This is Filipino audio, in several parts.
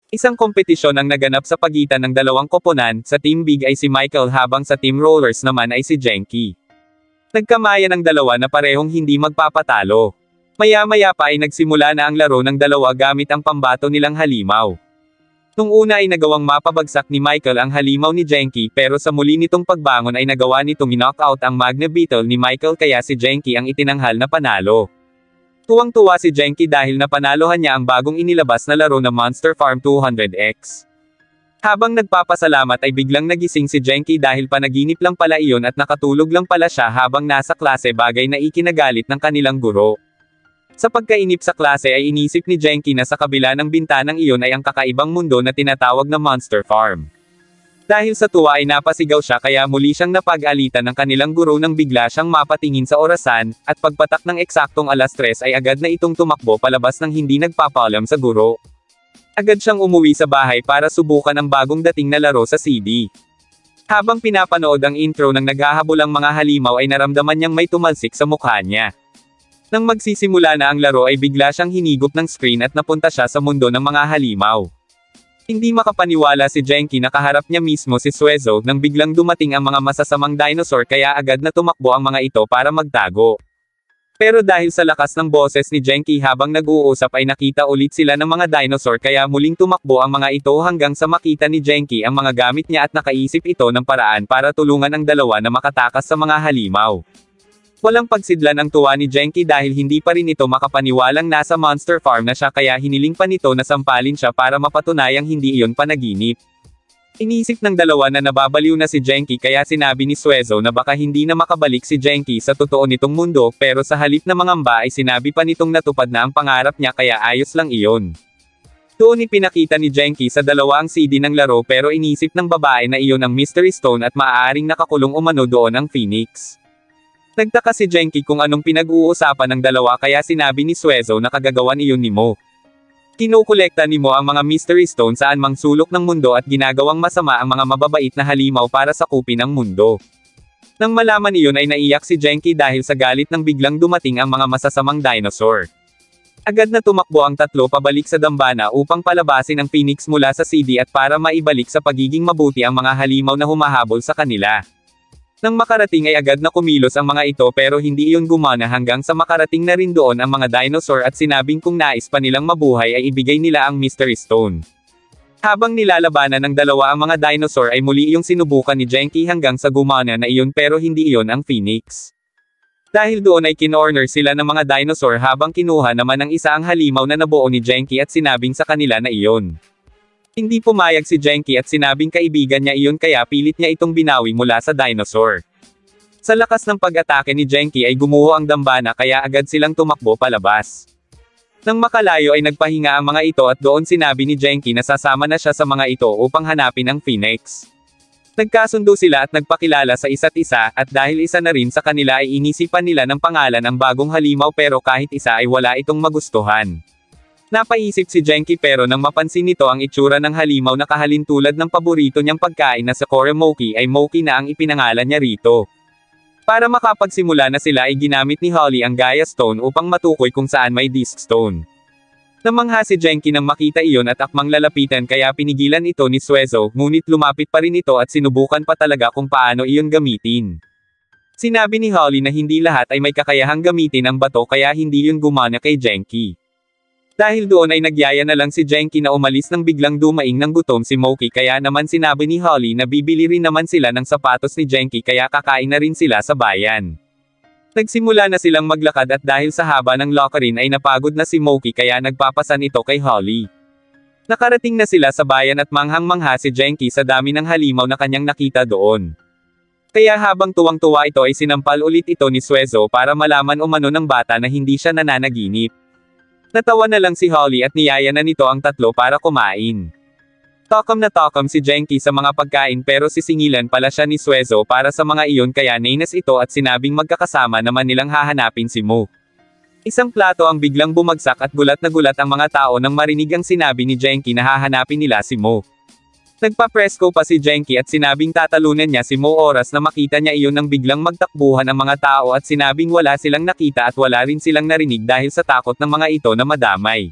Isang kompetisyon ang naganap sa pagitan ng dalawang koponan, sa Team Big ay si Michael habang sa Team Rollers naman ay si Genki. Nagkamayan ang dalawa na parehong hindi magpapatalo. Maya-maya pa ay nagsimula na ang laro ng dalawa gamit ang pambato nilang halimaw. Nung una ay nagawang mapabagsak ni Michael ang halimaw ni Genki pero sa muli nitong pagbangon ay nagawa nitong knock-out ang Magna Beetle ni Michael kaya si Genki ang itinanghal na panalo. Tuwang-tuwa si Genki dahil napanalohan niya ang bagong inilabas na laro na Monster Farm 200X. Habang nagpapasalamat ay biglang nagising si Genki dahil panaginip lang pala iyon at nakatulog lang pala siya habang nasa klase, bagay na ikinagalit ng kanilang guro. Sa pagkainip sa klase ay inisip ni Genki na sa kabila ng bintanang iyon ay ang kakaibang mundo na tinatawag na Monster Farm. Dahil sa tuwa ay napasigaw siya kaya muli siyang napag-alitan ng kanilang guro nang bigla siyang mapatingin sa orasan, at pagpatak ng eksaktong 3:00 ay agad na itong tumakbo palabas ng hindi nagpapaalam sa guro. Agad siyang umuwi sa bahay para subukan ang bagong dating na laro sa CD. Habang pinapanood ang intro ng naghahabulang mga halimaw ay naramdaman niyang may tumalsik sa mukha niya. Nang magsisimula na ang laro ay bigla siyang hinigop ng screen at napunta siya sa mundo ng mga halimaw. Hindi makapaniwala si Genki na kaharap niya mismo si Suezo nang biglang dumating ang mga masasamang dinosaur kaya agad na tumakbo ang mga ito para magtago. Pero dahil sa lakas ng boses ni Genki habang nag-uusap ay nakita ulit sila ng mga dinosaur kaya muling tumakbo ang mga ito hanggang sa makita ni Genki ang mga gamit niya at nakaisip ito ng paraan para tulungan ang dalawa na makatakas sa mga halimaw. Walang pagsidlan ang tuwa ni Genki dahil hindi pa rin ito makapaniwalang nasa Monster Farm na siya kaya hiniling pa nito na sampalin siya para mapatunayang hindi iyon panaginip. Inisip ng dalawa na nababaliw na si Genki kaya sinabi ni Suezo na baka hindi na makabalik si Genki sa totoo nitong mundo pero sa halip na mangamba ay sinabi pa nitong natupad na ang pangarap niya kaya ayos lang iyon. Doon ipinakita ni Genki sa dalawa ang CD ng laro pero inisip ng babae na iyon ang Mystery Stone at maaaring nakakulong umano doon ang Phoenix. Nagtaka si Genki kung anong pinag-uusapan ng dalawa kaya sinabi ni Suezo na kagagawan iyon ni Mo. Kinukolekta ni Mo ang mga Mystery Stone saan mang sulok ng mundo at ginagawang masama ang mga mababait na halimaw para sakupin ang mundo. Nang malaman iyon ay naiyak si Genki dahil sa galit nang biglang dumating ang mga masasamang dinosaur. Agad na tumakbo ang tatlo pabalik sa dambana upang palabasin ang Phoenix mula sa CD at para maibalik sa pagiging mabuti ang mga halimaw na humahabol sa kanila. Nang makarating ay agad na kumilos ang mga ito pero hindi iyon gumana hanggang sa makarating na rin doon ang mga dinosaur at sinabing kung nais pa nilang mabuhay ay ibigay nila ang Mystery Stone. Habang nilalabanan ng dalawa ang mga dinosaur ay muli iyong sinubukan ni Genki hanggang sa gumana na iyon pero hindi iyon ang Phoenix. Dahil doon ay kinorner sila ng mga dinosaur habang kinuha naman ng isa ang halimaw na nabuo ni Genki at sinabing sa kanila na iyon. Hindi pumayag si Genki at sinabing kaibigan niya iyon kaya pilit niya itong binawi mula sa dinosaur. Sa lakas ng pag-atake ni Genki ay gumuho ang dambana kaya agad silang tumakbo palabas. Nang makalayo ay nagpahinga ang mga ito at doon sinabi ni Genki na sasama na siya sa mga ito upang hanapin ang Phoenix. Nagkasundo sila at nagpakilala sa isa't isa at dahil isa na rin sa kanila ay inisipan nila ng pangalan ang bagong halimaw pero kahit isa ay wala itong magustuhan. Napaisip si Genki pero nang mapansin nito ang itsura ng halimaw na kahalintulad ng paborito niyang pagkain na sa Kore Moki ay Moki na ang ipinangalan niya rito. Para makapagsimula na sila ay ginamit ni Holly ang Gaia Stone upang matukoy kung saan may Disc Stone. Namangha si Genki nang makita iyon at akmang lalapitan kaya pinigilan ito ni Suezo, ngunit lumapit pa rin ito at sinubukan pa talaga kung paano iyon gamitin. Sinabi ni Holly na hindi lahat ay may kakayahang gamitin ang bato kaya hindi yun gumana kay Genki. Dahil doon ay nagyaya na lang si Genki na umalis nang biglang dumaing ng gutom si Moki kaya naman sinabi ni Holly na bibili rin naman sila ng sapatos ni Genki kaya kakain na rin sila sa bayan. Nagsimula na silang maglakad at dahil sa haba ng lakarin ay napagod na si Moki kaya nagpapasan ito kay Holly. Nakarating na sila sa bayan at manghang-mangha si Genki sa dami ng halimaw na kanyang nakita doon. Kaya habang tuwang-tuwa ito ay sinampal ulit ito ni Suezo para malaman umano ng bata na hindi siya nananaginip. Natawa na lang si Holly at niyaya na nito ang tatlo para kumain. Tokom na tokom si Genki sa mga pagkain pero sisingilan pala siya ni Suezo para sa mga iyon kaya nainas ito at sinabing magkakasama naman nilang hahanapin si Mo. Isang plato ang biglang bumagsak at gulat na gulat ang mga tao nang marinig ang sinabi ni Genki na hahanapin nila si Mo. Nagpa-presko pa si Genki at sinabing tatalunan niya si Mo oras na makita niya iyon nang biglang magtakbuhan ang mga tao at sinabing wala silang nakita at wala rin silang narinig dahil sa takot ng mga ito na madamay.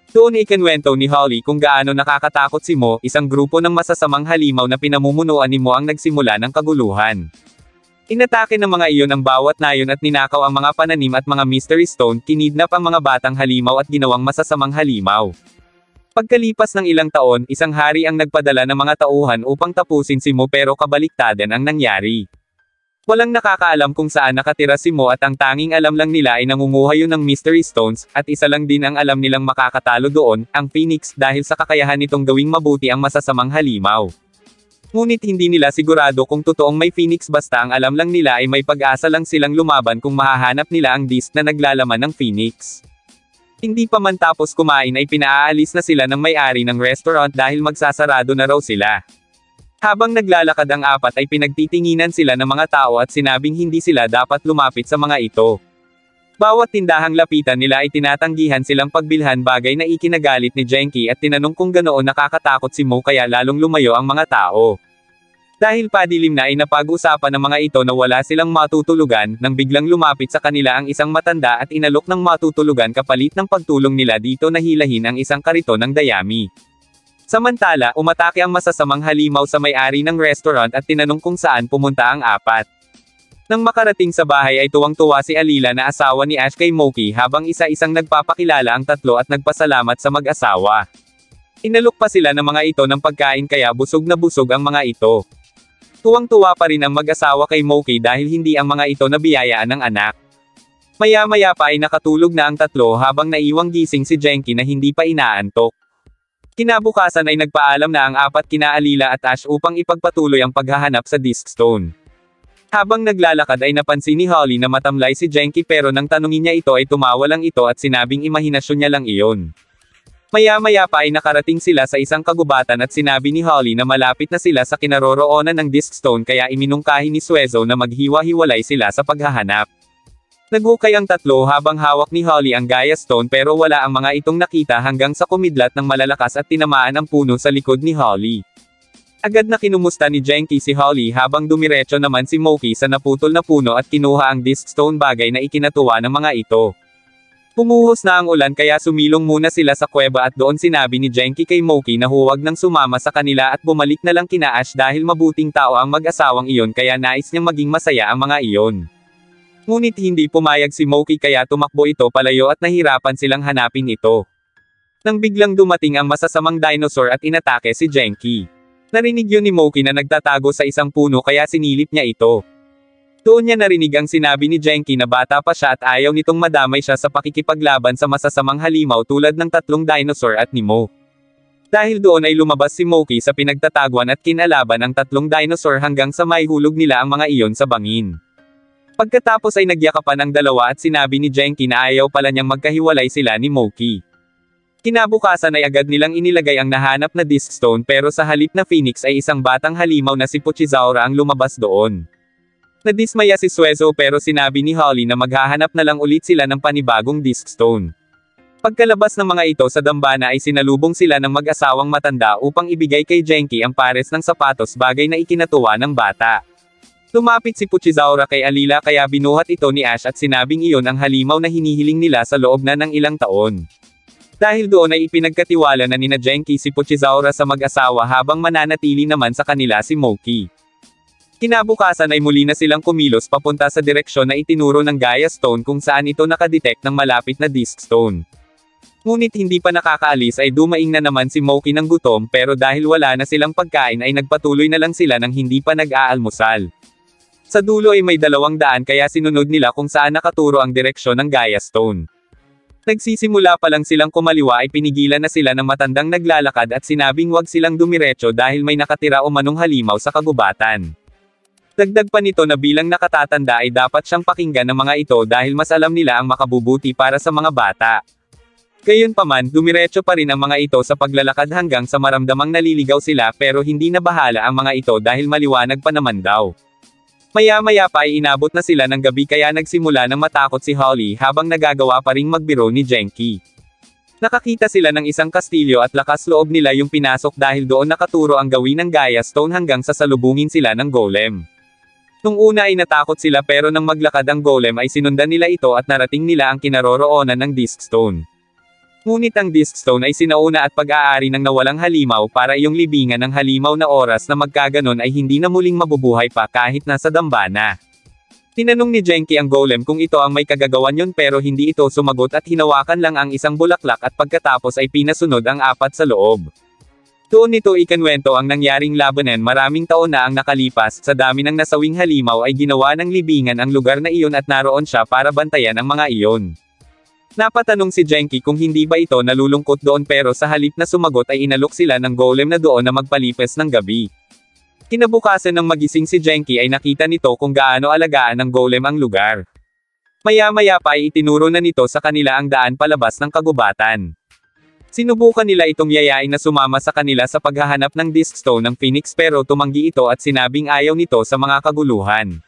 Doon ikinwento ni Holly kung gaano nakakatakot si Mo, isang grupo ng masasamang halimaw na pinamumunuan ni Mo ang nagsimula ng kaguluhan. Inatake ng mga iyon ang bawat nayon at ninakaw ang mga pananim at mga mystery stone, kinidnap ang mga batang halimaw at ginawang masasamang halimaw. Pagkalipas ng ilang taon, isang hari ang nagpadala ng mga tauhan upang tapusin si Mo pero kabaliktaran ang nangyari. Walang nakakaalam kung saan nakatira si Mo at ang tanging alam lang nila ay nangunguha yun ng mystery stones, at isa lang din ang alam nilang makakatalo doon, ang Phoenix, dahil sa kakayahan nitong gawing mabuti ang masasamang halimaw. Ngunit hindi nila sigurado kung totoong may Phoenix, basta ang alam lang nila ay may pag-asa lang silang lumaban kung mahahanap nila ang disc na naglalaman ng Phoenix. Hindi pa man tapos kumain ay pinaalis na sila ng may-ari ng restaurant dahil magsasarado na raw sila. Habang naglalakad ang apat ay pinagtitinginan sila ng mga tao at sinabing hindi sila dapat lumapit sa mga ito. Bawat tindahang lapitan nila ay tinatanggihan silang pagbilhan, bagay na ikinagalit ni Genki at tinanong kung ganoon nakakatakot si Mo kaya lalong lumayo ang mga tao. Dahil padilim na ay napag-usapan ng mga ito na wala silang matutulugan, nang biglang lumapit sa kanila ang isang matanda at inalok ng matutulugan kapalit ng pagtulong nila dito na hilahin ang isang kariton ng dayami. Samantala, umatake ang masasamang halimaw sa may-ari ng restaurant at tinanong kung saan pumunta ang apat. Nang makarating sa bahay ay tuwang-tuwa si Alila na asawa ni Ash kay Moki habang isa-isang nagpapakilala ang tatlo at nagpasalamat sa mag-asawa. Inalok pa sila ng mga ito ng pagkain kaya busog na busog ang mga ito. Tuwang-tuwa pa rin ang mag-asawa kay Moki dahil hindi ang mga ito nabiyayaan ng anak. Maya-maya pa ay nakatulog na ang tatlo habang naiwang gising si Genki na hindi pa inaantok. Kinabukasan ay nagpaalam na ang apat kina Alila at Ash upang ipagpatuloy ang paghahanap sa Disc Stone. Habang naglalakad ay napansin ni Holly na matamlay si Genki pero nang tanungin niya ito ay tumawa lang ito at sinabing imahinasyon niya lang iyon. Maya-maya pa ay nakarating sila sa isang kagubatan at sinabi ni Holly na malapit na sila sa kinaroroonan ng Disc Stone kaya iminungkahi ni Suezo na maghiwa-hiwalay sila sa paghahanap. Naghukay ang tatlo habang hawak ni Holly ang Gaia Stone pero wala ang mga itong nakita hanggang sa kumidlat ng malalakas at tinamaan ang puno sa likod ni Holly. Agad na kinumusta ni Genki si Holly habang dumiretso naman si Moki sa naputol na puno at kinuha ang Disc Stone, bagay na ikinatuwa ng mga ito. Pumuhos na ang ulan kaya sumilong muna sila sa kuweba at doon sinabi ni Genki kay Moki na huwag nang sumama sa kanila at bumalik na lang kina Ash dahil mabuting tao ang mag-asawang iyon kaya nais niyang maging masaya ang mga iyon. Ngunit hindi pumayag si Moki kaya tumakbo ito palayo at nahirapan silang hanapin ito. Nang biglang dumating ang masasamang dinosaur at inatake si Genki. Narinig yun ni Moki na nagtatago sa isang puno kaya sinilip niya ito. Doon niya narinig ang sinabi ni Genki na bata pa siya at ayaw nitong madamay siya sa pakikipaglaban sa masasamang halimaw tulad ng tatlong dinosaur at ni Mo. Dahil doon ay lumabas si Moki sa pinagtataguan at kinalaban ang tatlong dinosaur hanggang sa maihulog nila ang mga iyon sa bangin. Pagkatapos ay nagyakapan ang dalawa at sinabi ni Genki na ayaw pala niyang magkahiwalay sila ni Moki. Kinabukasan ay agad nilang inilagay ang nahanap na Disc Stone pero sa halip na Phoenix ay isang batang halimaw na si Puchizaura ang lumabas doon. Nadismaya si Suezo pero sinabi ni Holly na maghahanap na lang ulit sila ng panibagong Disc Stone. Pagkalabas ng mga ito sa dambana ay sinalubong sila ng mag-asawang matanda upang ibigay kay Genki ang pares ng sapatos, bagay na ikinatuwa ng bata. Lumapit si Puchizaura kay Alila kaya binuhat ito ni Ash at sinabing iyon ang halimaw na hinihiling nila sa loob na ng ilang taon. Dahil doon ay ipinagkatiwala na nina Genki si Puchizaura sa mag-asawa habang mananatili naman sa kanila si Moki. Kinabukasan ay muli na silang kumilos papunta sa direksyon na itinuro ng Gaia Stone kung saan ito nakadetect ng malapit na Disc Stone. Ngunit hindi pa nakakaalis ay dumaing na naman si Moki ng gutom pero dahil wala na silang pagkain ay nagpatuloy na lang sila ng hindi pa nag-aalmusal. Sa dulo ay may 200 kaya sinunod nila kung saan nakaturo ang direksyon ng Gaia Stone. Nagsisimula pa lang silang kumaliwa ay pinigilan na sila ng matandang naglalakad at sinabing wag silang dumiretso dahil may nakatira o manong halimaw sa kagubatan. Dagdag pa nito na bilang nakatatanda ay dapat siyang pakinggan ng mga ito dahil mas alam nila ang makabubuti para sa mga bata. Gayunpaman, dumiretso pa rin ang mga ito sa paglalakad hanggang sa maramdamang naliligaw sila pero hindi na bahala ang mga ito dahil maliwanag pa naman daw. Maya-maya pa ay inabot na sila ng gabi kaya nagsimula ng matakot si Holly habang nagagawa pa ring magbiro ni Genki. Nakakita sila ng isang kastilyo at lakas loob nila yung pinasok dahil doon nakaturo ang gawin ng Gaia Stone hanggang sa salubungin sila ng golem. Nung una ay natakot sila pero nang maglakad ang golem ay sinundan nila ito at narating nila ang kinaroroonan ng Disc Stone. Ngunit ang Disc Stone ay sinauna at pag-aari ng nawalang halimaw para iyong libingan ng halimaw na oras na magkaganon ay hindi na muling mabubuhay pa kahit nasa dambana. Tinanong ni Genki ang golem kung ito ang may kagagawan yun pero hindi ito sumagot at hinawakan lang ang isang bulaklak at pagkatapos ay pinasunod ang apat sa loob. Doon nito ikinwento ang nangyaring labanan maraming taon na ang nakalipas, sa dami ng nasawing halimaw ay ginawa ng libingan ang lugar na iyon at naroon siya para bantayan ang mga iyon. Napatanong si Genki kung hindi ba ito nalulungkot doon pero sa halip na sumagot ay inalok sila ng golem na doon na magpalipas ng gabi. Kinabukasan ng magising si Genki ay nakita nito kung gaano alagaan ng golem ang lugar. Maya-maya pa ay itinuro na nito sa kanila ang daan palabas ng kagubatan. Sinubukan nila itong yayain na sumama sa kanila sa paghahanap ng Disc Stone ng Phoenix pero tumanggi ito at sinabing ayaw nito sa mga kaguluhan.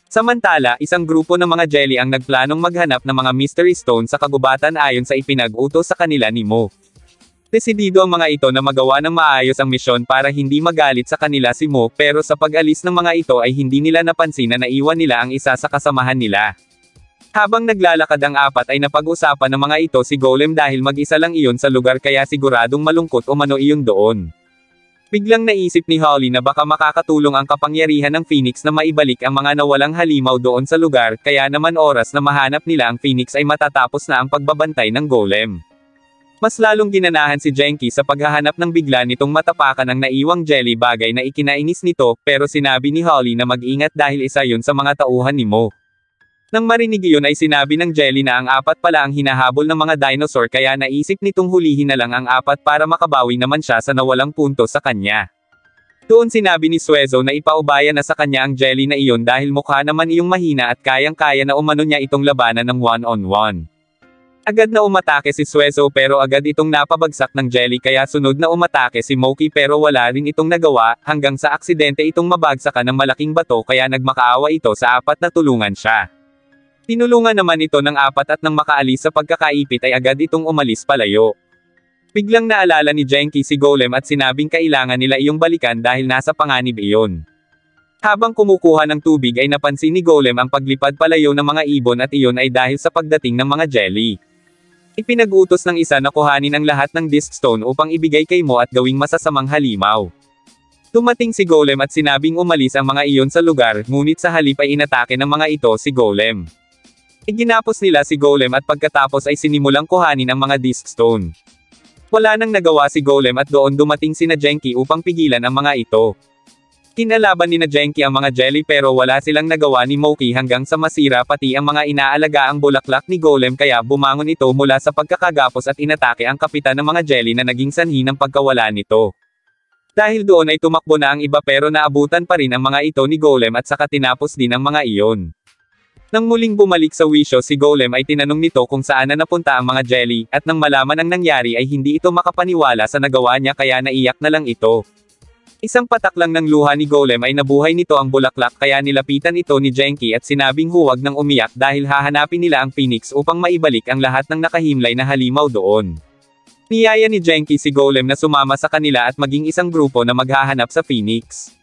Samantala, isang grupo ng mga jelly ang nagplanong maghanap ng mga mystery stone sa kagubatan ayon sa ipinag-utos sa kanila ni Mo. Desidido ang mga ito na magawa ng maayos ang misyon para hindi magalit sa kanila si Mo pero sa pag-alis ng mga ito ay hindi nila napansin na naiwan nila ang isa sa kasamahan nila. Habang naglalakad ang apat ay napag-usapan ng mga ito si Golem dahil mag-isa lang iyon sa lugar kaya siguradong malungkot o mano iyon doon. Biglang naisip ni Holly na baka makakatulong ang kapangyarihan ng Phoenix na maibalik ang mga nawalang halimaw doon sa lugar kaya naman oras na mahanap nila ang Phoenix ay matatapos na ang pagbabantay ng Golem. Mas lalong ginanahan si Genki sa paghahanap ng bigla nitong matapakan ng naiwang jelly bagay na ikinainis nito pero sinabi ni Holly na mag-ingat dahil isa yun sa mga tauhan ni Mo. Nang marinig iyon ay sinabi ng jelly na ang apat pala ang hinahabol ng mga dinosaur kaya naisip nitong hulihin na lang ang apat para makabawi naman siya sa nawalang punto sa kanya. Doon sinabi ni Suezo na ipaubaya na sa kanya ang jelly na iyon dahil mukha naman iyong mahina at kayang-kaya na umano niya itong labanan ng one-on-one. Agad na umatake si Suezo pero agad itong napabagsak ng jelly kaya sunod na umatake si Moki pero wala rin itong nagawa, hanggang sa aksidente itong mabagsakan ng malaking bato kaya nagmakaawa ito sa apat na tulungan siya. Tinulungan naman ito ng apat at nang makaalis sa pagkakaipit ay agad itong umalis palayo. Biglang naalala ni Genki si Golem at sinabing kailangan nila iyong balikan dahil nasa panganib iyon. Habang kumukuha ng tubig ay napansin ni Golem ang paglipad palayo ng mga ibon at iyon ay dahil sa pagdating ng mga jelly. Ipinag-utos ng isa na kuhanin ang lahat ng Disc Stone upang ibigay kay Mo at gawing masasamang halimaw. Dumating si Golem at sinabing umalis ang mga iyon sa lugar, ngunit sa halip ay inatake ng mga ito si Golem. Iginapos nila si Golem at pagkatapos ay sinimulang kuhanin ang mga Disc Stone. Wala nang nagawa si Golem at doon dumating sina Genki upang pigilan ang mga ito. Kinalaban ni na Genki ang mga jelly pero wala silang nagawa ni Moki hanggang sa masira pati ang mga inaalaga ang bulaklak ni Golem kaya bumangon ito mula sa pagkakagapos at inatake ang kapitan ng mga jelly na naging sanhi ng pagkawala nito. Dahil doon ay tumakbo na ang iba pero naabutan pa rin ang mga ito ni Golem at saka tinapos din ang mga iyon. Nang muling bumalik sa wisyo si Golem ay tinanong nito kung saan na napunta ang mga jelly at nang malaman ang nangyari ay hindi ito makapaniwala sa nagawa niya kaya naiyak na lang ito. Isang patak lang ng luha ni Golem ay nabuhay nito ang bulaklak kaya nilapitan ito ni Genki at sinabing huwag nang umiyak dahil hahanapin nila ang Phoenix upang maibalik ang lahat ng nakahimlay na halimaw doon. Niyaya ni Genki si Golem na sumama sa kanila at maging isang grupo na maghahanap sa Phoenix.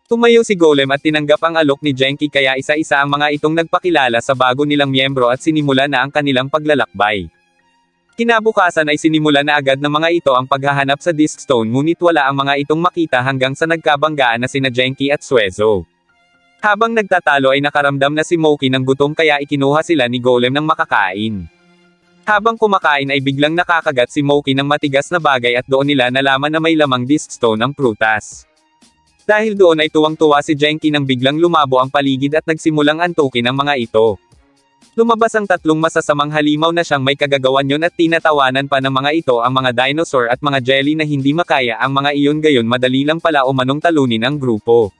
Tumayo si Golem at tinanggap ang alok ni Genki kaya isa-isa ang mga itong nagpakilala sa bago nilang miyembro at sinimula na ang kanilang paglalakbay. Kinabukasan ay sinimula na agad ng mga ito ang paghahanap sa Disc Stone ngunit wala ang mga itong makita hanggang sa nagkabanggaan na sina Genki at Suezo. Habang nagtatalo ay nakaramdam na si Moki ng gutom kaya ikinuha sila ni Golem ng makakain. Habang kumakain ay biglang nakakagat si Moki ng matigas na bagay at doon nila nalaman na may lamang Disc Stone ang prutas. Dahil doon ay tuwang-tuwa si Genki nang biglang lumabo ang paligid at nagsimulang antukin ang mga ito. Lumabas ang tatlong masasamang halimaw na siyang may kagagawan yun at tinatawanan pa ng mga ito ang mga dinosaur at mga jelly na hindi makaya ang mga iyon gayon madali lang pala umanong talunin ang grupo.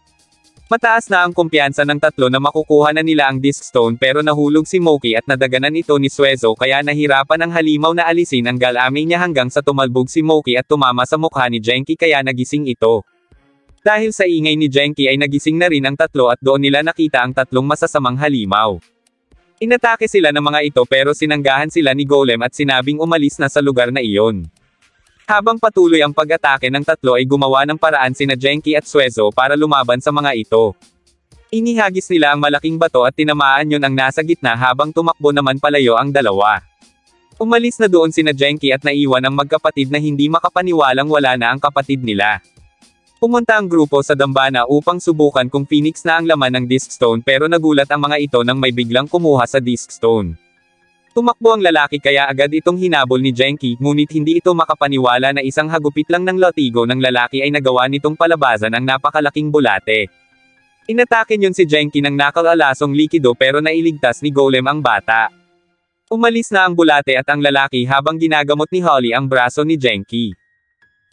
Mataas na ang kumpiyansa ng tatlo na makukuha na nila ang Disc Stone pero nahulog si Moki at nadaganan ito ni Suezo kaya nahirapan ang halimaw na alisin ang galami niya hanggang sa tumalbog si Moki at tumama sa mukha ni Genki kaya nagising ito. Dahil sa ingay ni Genki ay nagising na rin ang tatlo at doon nila nakita ang tatlong masasamang halimaw. Inatake sila ng mga ito pero sinanggahan sila ni Golem at sinabing umalis na sa lugar na iyon. Habang patuloy ang pag-atake ng tatlo ay gumawa ng paraan sina Genki at Suezo para lumaban sa mga ito. Inihagis nila ang malaking bato at tinamaan yun ang nasa gitna habang tumakbo naman palayo ang dalawa. Umalis na doon sina Genki at naiwan ang magkapatid na hindi makapaniwalang wala na ang kapatid nila. Pumunta ang grupo sa dambana upang subukan kung Phoenix na ang laman ng Disc Stone pero nagulat ang mga ito nang may biglang kumuha sa Disc Stone. Tumakbo ang lalaki kaya agad itong hinabol ni Genki, ngunit hindi ito makapaniwala na isang hagupit lang ng latigo ng lalaki ay nagawa nitong palabasan ang napakalaking bulate. Inatake niyon si Genki ng nakalalasong likido pero nailigtas ni Golem ang bata. Umalis na ang bulate at ang lalaki habang ginagamot ni Holly ang braso ni Genki.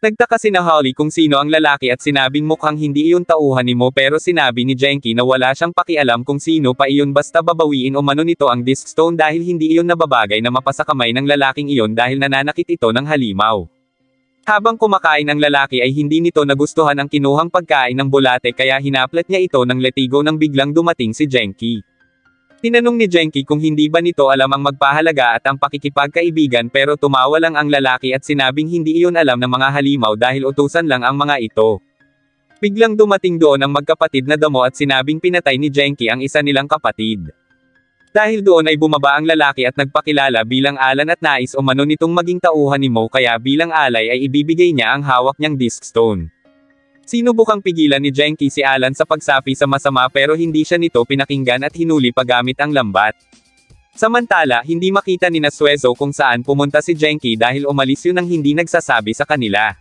Nagtaka sina Holly kung sino ang lalaki at sinabing mukhang hindi iyon tauhan ni Mo pero sinabi ni Genki na wala siyang pakialam kung sino pa iyon basta babawiin o mano nito ang Disc Stone dahil hindi iyon nababagay na mapasakamay ng lalaking iyon dahil nananakit ito ng halimaw. Habang kumakain ang lalaki ay hindi nito nagustuhan ang kinuhang pagkain ng bulate kaya hinaplat niya ito ng letigo nang biglang dumating si Genki. Tinanong ni Genki kung hindi ba nito alam ang magpahalaga at ang pakikipagkaibigan pero tumawa lang ang lalaki at sinabing hindi iyon alam ng mga halimaw dahil utusan lang ang mga ito. Biglang dumating doon ang magkapatid na damo at sinabing pinatay ni Genki ang isa nilang kapatid. Dahil doon ay bumaba ang lalaki at nagpakilala bilang Alan at nais o mano nitong maging tauhan ni Mo kaya bilang alay ay ibibigay niya ang hawak niyang Disc Stone. Sinubukang pigilan ni Genki si Alan sa pagsapi sa masama pero hindi siya nito pinakinggan at hinuli pagamit ang lambat. Samantala, hindi makita ni Suezo kung saan pumunta si Genki dahil umalis yun nang hindi nagsasabi sa kanila.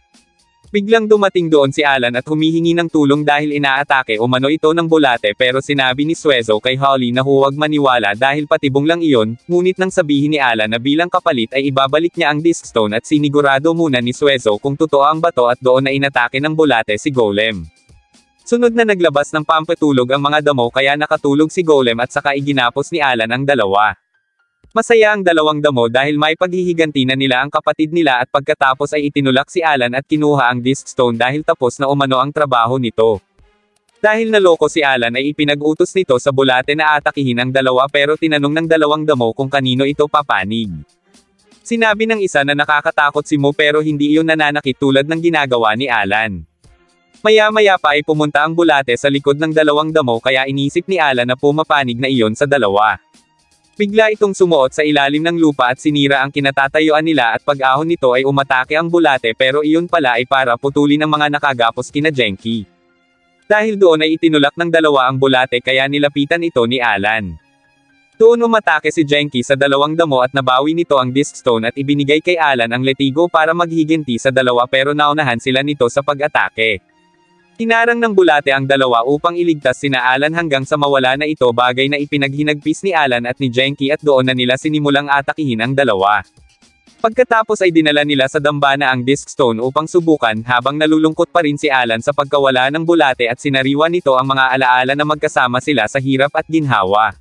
Biglang dumating doon si Alan at humihingi ng tulong dahil inaatake o mano ito ng bulate pero sinabi ni Suezo kay Holly na huwag maniwala dahil patibong lang iyon, ngunit nang sabihin ni Alan na bilang kapalit ay ibabalik niya ang Disc Stone at sinigurado muna ni Suezo kung totoo ang bato at doon na inatake ng bulate si Golem. Sunod na naglabas ng pampatulog ang mga damo kaya nakatulog si Golem at saka iginapos ni Alan ang dalawa. Masaya ang dalawang damo dahil may paghihiganti na nila ang kapatid nila at pagkatapos ay itinulak si Alan at kinuha ang Disc Stone dahil tapos na umano ang trabaho nito. Dahil naloko si Alan ay ipinag-utos nito sa bulate na atakihin ang dalawa pero tinanong ng dalawang damo kung kanino ito papanig. Sinabi ng isa na nakakatakot si Mo pero hindi iyon nananakit tulad ng ginagawa ni Alan. Maya-maya pa ay pumunta ang bulate sa likod ng dalawang damo kaya inisip ni Alan na pumapanig na iyon sa dalawa. Bigla itong sumuot sa ilalim ng lupa at sinira ang kinatatayuan nila at pag-ahon nito ay umatake ang bulate pero iyon pala ay para putulin ng mga nakagapos kina Genki. Dahil doon ay itinulak ng dalawa ang bulate kaya nilapitan ito ni Alan. Doon umatake si Genki sa dalawang damo at nabawi nito ang Disc Stone at ibinigay kay Alan ang letigo para maghiginti sa dalawa pero naunahan sila nito sa pag-atake. Hinarang ng bulate ang dalawa upang iligtas sina Alan hanggang sa mawala na ito bagay na ipinaghinagpis ni Alan at ni Genki at doon na nila sinimulang atakihin ang dalawa. Pagkatapos ay dinala nila sa dambana ang Disc Stone upang subukan habang nalulungkot pa rin si Alan sa pagkawala ng bulate at sinariwan nito ang mga alaala na magkasama sila sa hirap at ginhawa.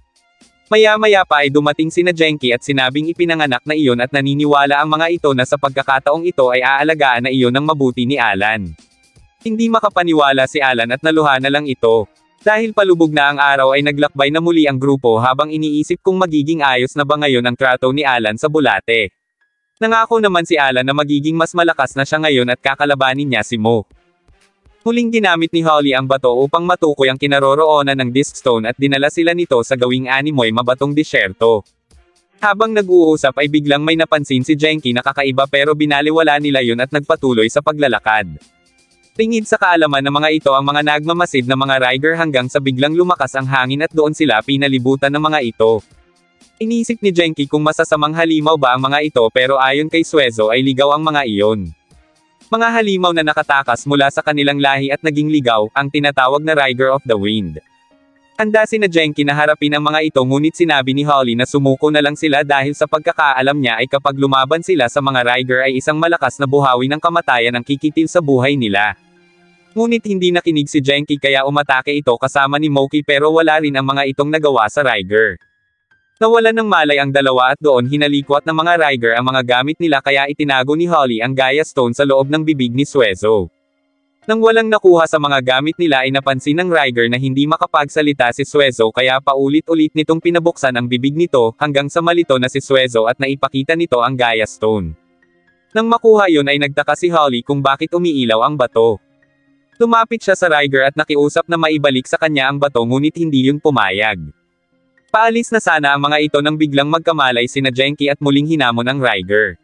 Maya-maya pa ay dumating sina Genki at sinabing ipinanganak na iyon at naniniwala ang mga ito na sa pagkakataong ito ay aalagaan na iyon ng mabuti ni Alan. Hindi makapaniwala si Alan at naluha na lang ito. Dahil palubog na ang araw ay naglakbay na muli ang grupo habang iniisip kung magiging ayos na ba ngayon ang trato ni Alan sa bulate. Nangako naman si Alan na magiging mas malakas na siya ngayon at kakalabanin niya si Mo. Huling ginamit ni Holly ang bato upang matukoy ang kinaroroonan ng Disc Stone at dinala sila nito sa gawing animoy mabatong disyerto. Habang nag-uusap ay biglang may napansin si Genki na kakaiba pero binaliwala nila yun at nagpatuloy sa paglalakad. Tingid sa kaalaman ng mga ito ang mga nagmamasid na mga rider hanggang sa biglang lumakas ang hangin at doon sila pinalibutan ng mga ito. Inisip ni Genki kung masasamang halimaw ba ang mga ito pero ayon kay Suezo ay ligaw ang mga iyon. Mga halimaw na nakatakas mula sa kanilang lahi at naging ligaw, ang tinatawag na Rider of the Wind. Handa sina Genki na harapin ang mga ito ngunit sinabi ni Holly na sumuko na lang sila dahil sa pagkakaalam niya ay kapag lumaban sila sa mga rider ay isang malakas na buhawi ng kamatayan ang kikitil sa buhay nila. Ngunit hindi nakinig si Genki kaya umatake ito kasama ni Moki pero wala rin ang mga itong nagawa sa rider. Nawalan ng malay ang dalawa at doon hinalikwat ng mga rider ang mga gamit nila kaya itinago ni Holly ang Gaia Stone sa loob ng bibig ni Suezo. Nang walang nakuha sa mga gamit nila ay napansin ng rider na hindi makapagsalita si Suezo kaya paulit-ulit nitong pinabuksan ang bibig nito hanggang sa malito na si Suezo at naipakita nito ang Gaia Stone. Nang makuha yun ay nagtaka si Holly kung bakit umiilaw ang bato. Lumapit siya sa rider at nakiusap na maibalik sa kanya ang bato ngunit hindi yun pumayag. Paalis na sana ang mga ito nang biglang magkamalay sina Genki at muling hinamon ang Riger.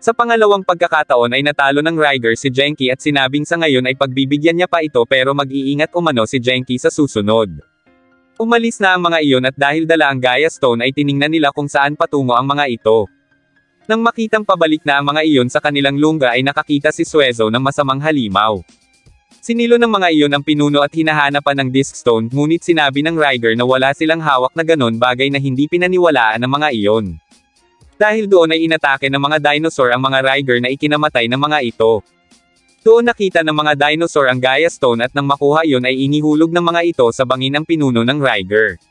Sa pangalawang pagkakataon ay natalo ng Riger si Genki at sinabing sa ngayon ay pagbibigyan niya pa ito pero mag-iingat umano si Genki sa susunod. Umalis na ang mga iyon at dahil dala ang Gaia Stone ay tiningnan nila kung saan patungo ang mga ito. Nang makitang pabalik na ang mga iyon sa kanilang lungga ay nakakita si Suezo ng masamang halimaw. Sinilo ng mga iyon ang pinuno at hinahanapan ng Disc Stone, ngunit sinabi ng Riger na wala silang hawak na ganon, bagay na hindi pinaniwalaan ng mga iyon. Dahil doon ay inatake ng mga dinosaur ang mga Riger na ikinamatay ng mga ito. Doon nakita ng mga dinosaur ang Gaia Stone at nang makuha iyon ay inihulog ng mga ito sa bangin ang pinuno ng Riger.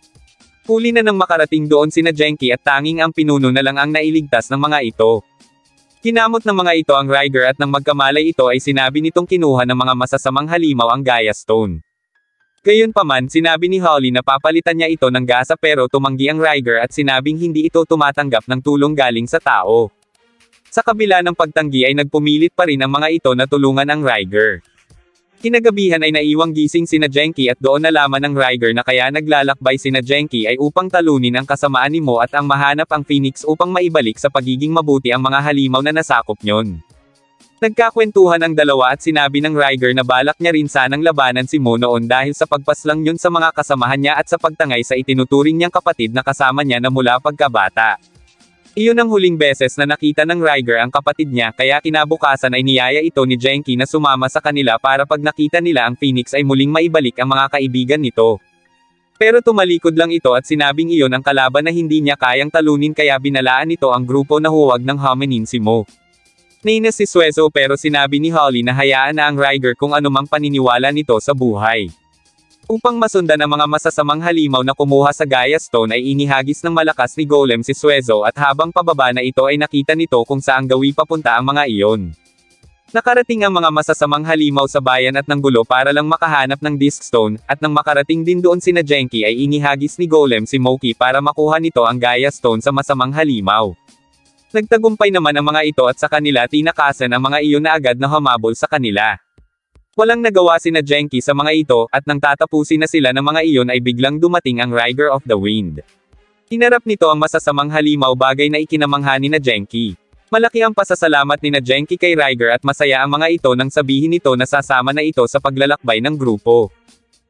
Huli na nang makarating doon sina Genki at tanging ang pinuno na lang ang nailigtas ng mga ito. Kinamot ng mga ito ang Riger at nang magkamalay ito ay sinabi nitong kinuha ng mga masasamang halimaw ang Gaia Stone. Gayunpaman, sinabi ni Holly na papalitan niya ito ng gasa pero tumanggi ang Riger at sinabing hindi ito tumatanggap ng tulong galing sa tao. Sa kabila ng pagtanggi ay nagpumilit pa rin ang mga ito na tulungan ang Riger. Kinagabihan ay naiwang gising sina Genki at doon nalaman ng Riger na kaya naglalakbay sina Genki ay upang talunin ang kasamaan ni Mo at ang mahanap ang Phoenix upang maibalik sa pagiging mabuti ang mga halimaw na nasakop nyon. Nagkakwentuhan ang dalawa at sinabi ng Riger na balak niya rin sanang labanan si Mo noon dahil sa pagpaslang yun sa mga kasamahan niya at sa pagtangay sa itinuturing niyang kapatid na kasama niya na mula pagkabata. Iyon ang huling beses na nakita ng Riger ang kapatid niya kaya kinabukasan ay niyaya ito ni Genki na sumama sa kanila para pag nakita nila ang Phoenix ay muling maibalik ang mga kaibigan nito. Pero tumalikod lang ito at sinabing iyon ang kalaban na hindi niya kayang talunin kaya binalaan nito ang grupo na huwag ng hominin si Mo. Nainis si Suezo pero sinabi ni Holly na hayaan na ang Riger kung anumang paniniwala nito sa buhay. Upang masundan ang mga masasamang halimaw na kumuha sa Gaia Stone ay inihagis ng malakas ni Golem si Suezo at habang pababa na ito ay nakita nito kung saan gawi papunta ang mga iyon. Nakarating ang mga masasamang halimaw sa bayan at nanggulo para lang makahanap ng Disc Stone, at nang makarating din doon sina Genki ay inihagis ni Golem si Moki para makuha nito ang Gaia Stone sa masamang halimaw. Nagtagumpay naman ang mga ito at sa kanila tinakasan ang mga iyon na agad na humabol sa kanila. Walang nagawa sina Genki sa mga ito, at nang tatapusin na sila ng mga iyon ay biglang dumating ang Riger of the Wind. Hinarap nito ang masasamang halimaw, bagay na ikinamangha ni na Genki. Malaki ang pasasalamat ni na Genki kay Riger at masaya ang mga ito nang sabihin nito na sasama na ito sa paglalakbay ng grupo.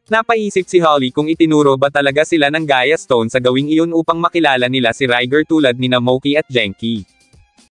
Napaisip si Holly kung itinuro ba talaga sila ng Gaia Stone sa gawing iyon upang makilala nila si Riger tulad ni na Moki at Genki.